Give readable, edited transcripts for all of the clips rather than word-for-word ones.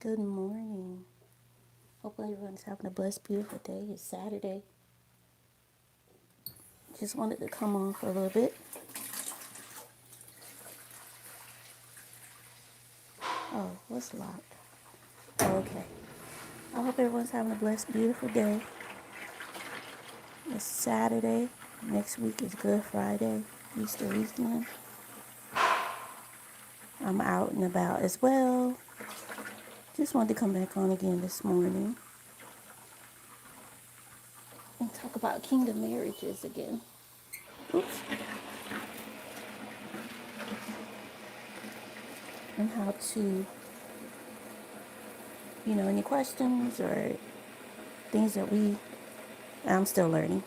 Good morning. Hopefully everyone's having a blessed, beautiful day. It's Saturday. Just wanted to come on for a little bit. Oh, what's locked? Oh, okay. I hope everyone's having a blessed, beautiful day. It's Saturday. Next week is Good Friday, Easter weekend. I'm out and about as well. Just wanted to come back on again this morning and talk about kingdom marriages again. Oops. And how to, any questions or things that I'm still learning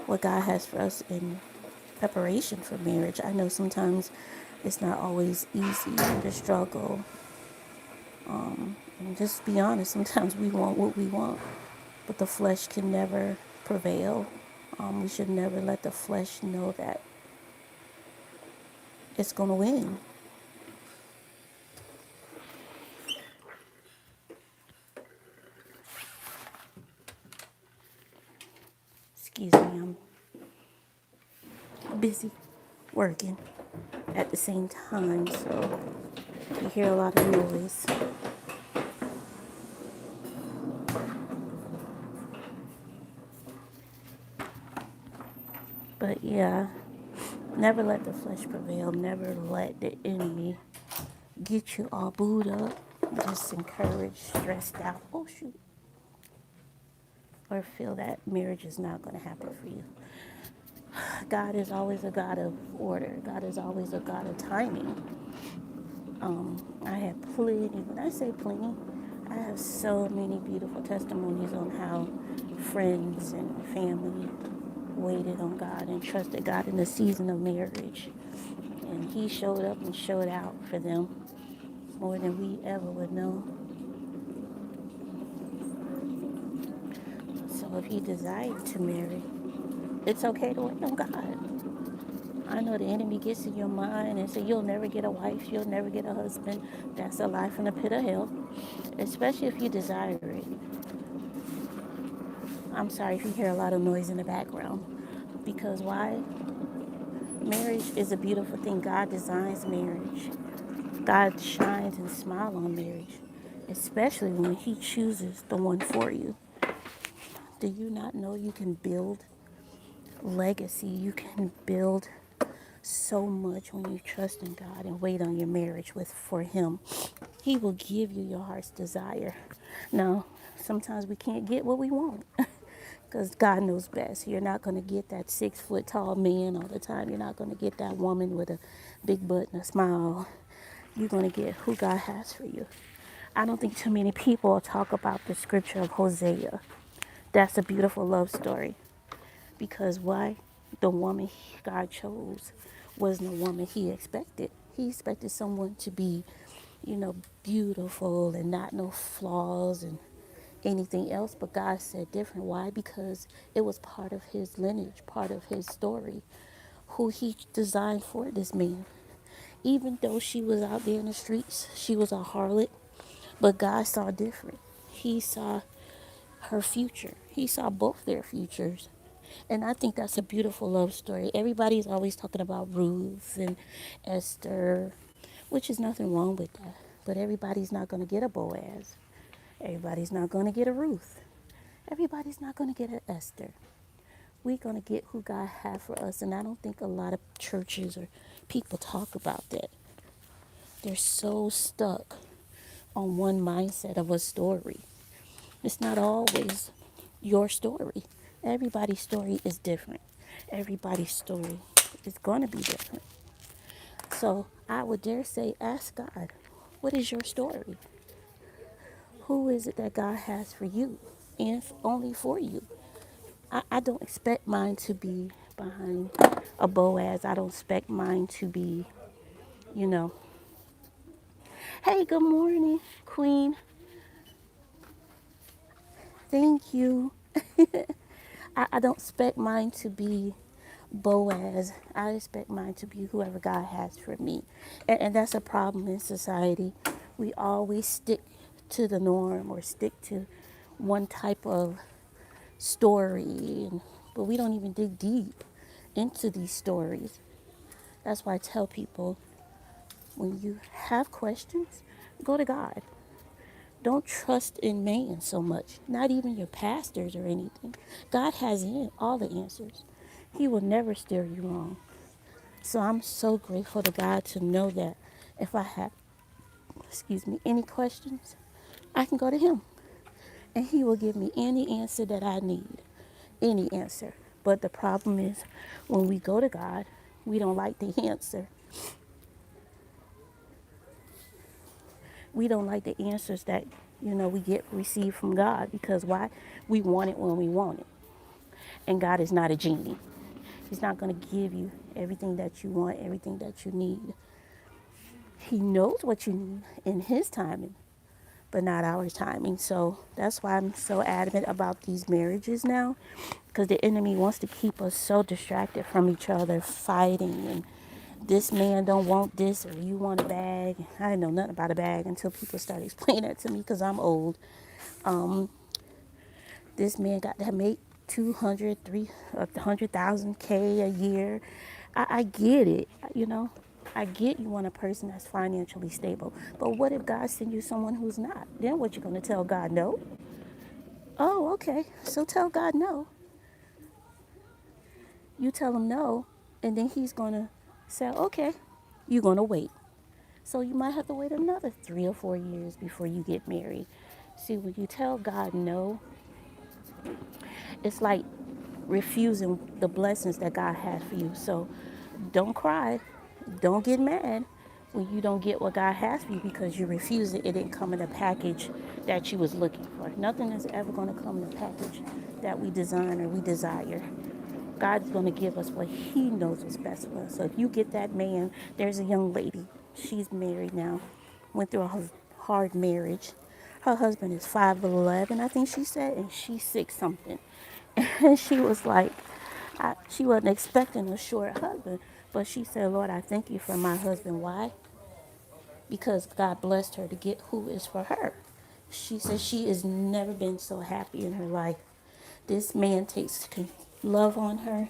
what God has for us in preparation for marriage. I know sometimes it's not always easy to struggle. And just be honest, sometimes we want what we want, but the flesh can never prevail. We should never let the flesh know that it's going to win. Excuse me, I'm busy working at the same time, so you hear a lot of noise. But yeah, never let the flesh prevail. Never let the enemy get you all booed up, just encouraged, stressed out. Oh, shoot. Or feel that marriage is not going to happen for you. God is always a God of order. God is always a God of timing. I have plenty, when I say plenty, I have so many beautiful testimonies on how friends and family waited on God and trusted God in the season of marriage. And He showed up and showed out for them more than we ever would know. So if you desire to marry, it's okay to wait on God. I know the enemy gets in your mind and say you'll never get a wife, you'll never get a husband. That's a lie from the pit of hell, especially if you desire it. I'm sorry if you hear a lot of noise in the background. Because why? Marriage is a beautiful thing. God designs marriage. God shines and smiles on marriage, especially when He chooses the one for you. Do you not know you can build legacy? You can build so much when you trust in God and wait on your marriage with for Him. He will give you your heart's desire. Now, sometimes we can't get what we want because God knows best. You're not going to get that 6 foot tall man all the time. You're not going to get that woman with a big butt and a smile. You're going to get who God has for you. I don't think too many people talk about the scripture of Hosea. That's a beautiful love story. Because why? The woman God chose wasn't a woman He expected. He expected someone to be, beautiful and not no flaws and anything else. But God said different. Why? Because it was part of His lineage, part of His story, who He designed for this man. Even though she was out there in the streets, she was a harlot, but God saw different. He saw her future. He saw both their futures. And I think that's a beautiful love story. Everybody's always talking about Ruth and Esther, which is nothing wrong with that. But everybody's not going to get a Boaz. Everybody's not going to get a Ruth. Everybody's not going to get an Esther. We're going to get who God has for us. And I don't think a lot of churches or people talk about that. They're so stuck on one mindset of a story. It's not always your story. Everybody's story is different. Everybody's story is going to be different. So I would dare say, ask God, what is your story? Who is it that God has for you and only for you? I don't expect mine to be behind a Boaz. I don't expect mine to be, you know, hey, good morning, Queen. Thank you. I don't expect mine to be Boaz. I expect mine to be whoever God has for me. And that's a problem in society. We always stick to the norm or stick to one type of story, but we don't even dig deep into these stories. That's why I tell people, when you have questions, go to God. Don't trust in man so much, not even your pastors or anything. God has all the answers. He will never steer you wrong. So I'm so grateful to God to know that if I have, any questions, I can go to him and he will give me any answer that I need. Any answer. But the problem is, when we go to God, we don't like the answer. We don't like the answers that, we get received from God, because why? We want it when we want it. And God is not a genie. He's not going to give you everything that you want, everything that you need. He knows what you need in his timing, but not our timing. So that's why I'm so adamant about these marriages now, because the enemy wants to keep us so distracted from each other, fighting, and this man don't want this, or you want a bag. I didn't know nothing about a bag until people started explaining that to me, because I'm old. This man got to make 200, 100,000 K a year. I get it, I get you want a person that's financially stable. But what if God send you someone who's not? Then what, you gonna tell God no? Oh, okay. So tell God no. You tell him no, and then he's gonna say, okay, you're gonna wait. So you might have to wait another 3 or 4 years before you get married. See, when you tell God no, it's like refusing the blessings that God has for you. So don't cry. Don't get mad when you don't get what God has for you, because you refuse it. It didn't come in the package that you was looking for. Nothing is ever going to come in the package that we design or we desire. God's going to give us what he knows is best for us. So if you get that man, there's a young lady. She's married now. Went through a hard marriage. Her husband is 5'11", I think she said, and she's 6 something. And she was like, she wasn't expecting a short husband, but she said, Lord, I thank you for my husband. Why? Because God blessed her to get who is for her. She said she has never been so happy in her life. This man takes love on her,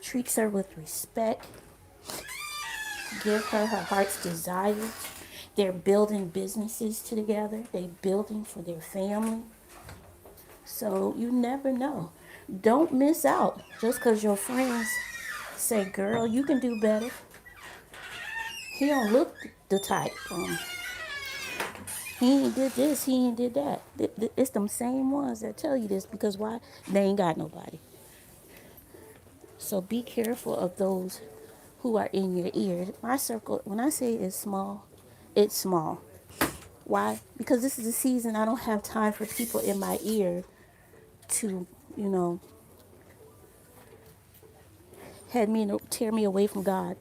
treats her with respect, give her heart's desires. They're building businesses together. They're building for their family. So you never know. Don't miss out just because your friends say, girl, you can do better. He don't look the type. He ain't did this, he ain't did that. It's them same ones that tell you this, because why? They ain't got nobody. So be careful of those who are in your ear. My circle, when I say it's small. Why? Because this is a season I don't have time for people in my ear to, tear me away from God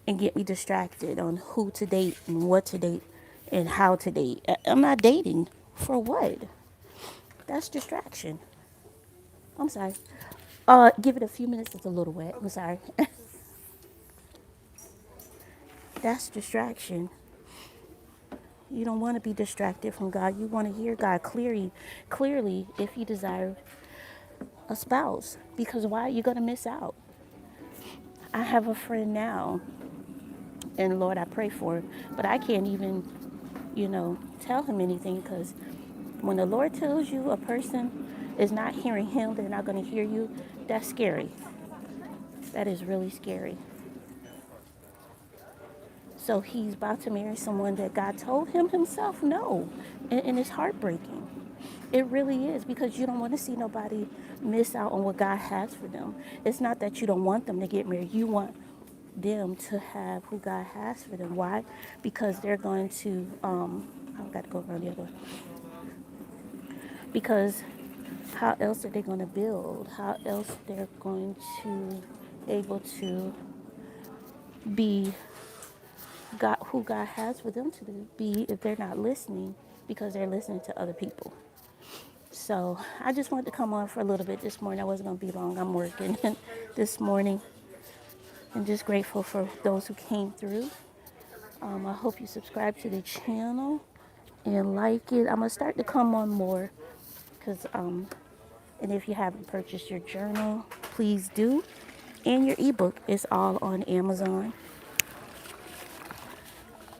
and get me distracted on who to date and what to date and how to date. I'm not dating for what? That's distraction. I'm sorry. Give it a few minutes. It's a little wet. I'm sorry. That's distraction. You don't want to be distracted from God. You want to hear God clearly if you desire a spouse. Because why? You're going to miss out. I have a friend now, and Lord, I pray for him, but I can't even, tell him anything, because when the Lord tells you a person is not hearing him, they're not going to hear you, that's scary. That is really scary. So he's about to marry someone that God told him himself no. And it's heartbreaking. It really is, because you don't want to see nobody miss out on what God has for them. It's not that you don't want them to get married. You want them to have who God has for them. Why? Because they're going to, I've got to go around the other way. Because how else are they going to build? How else they're going to able to be God, who God has for them to be, if they're not listening, because they're listening to other people. So I just wanted to come on for a little bit this morning. I wasn't going to be long. I'm working this morning, and just grateful for those who came through. I hope you subscribe to the channel. and like it. I'm gonna start to come on more, because and if you haven't purchased your journal, please do. And your ebook is all on Amazon.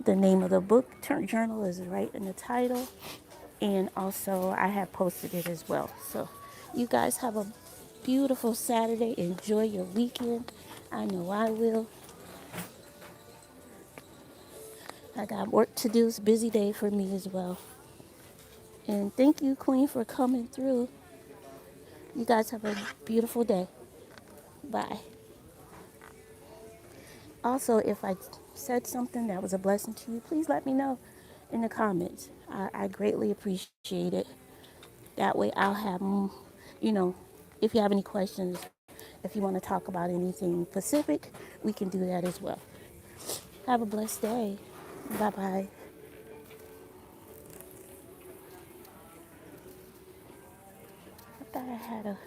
The name of the book journal is right in the title, and also I have posted it as well. So you guys have a beautiful Saturday. Enjoy your weekend. I know I will. I got work to do. It's a busy day for me as well. And thank you, Queen, for coming through. You guys have a beautiful day. Bye. Also, if I said something that was a blessing to you, please let me know in the comments. I greatly appreciate it. That way I'll have, you know, if you have any questions, if you want to talk about anything specific, we can do that as well. Have a blessed day. Bye-bye. I thought I had a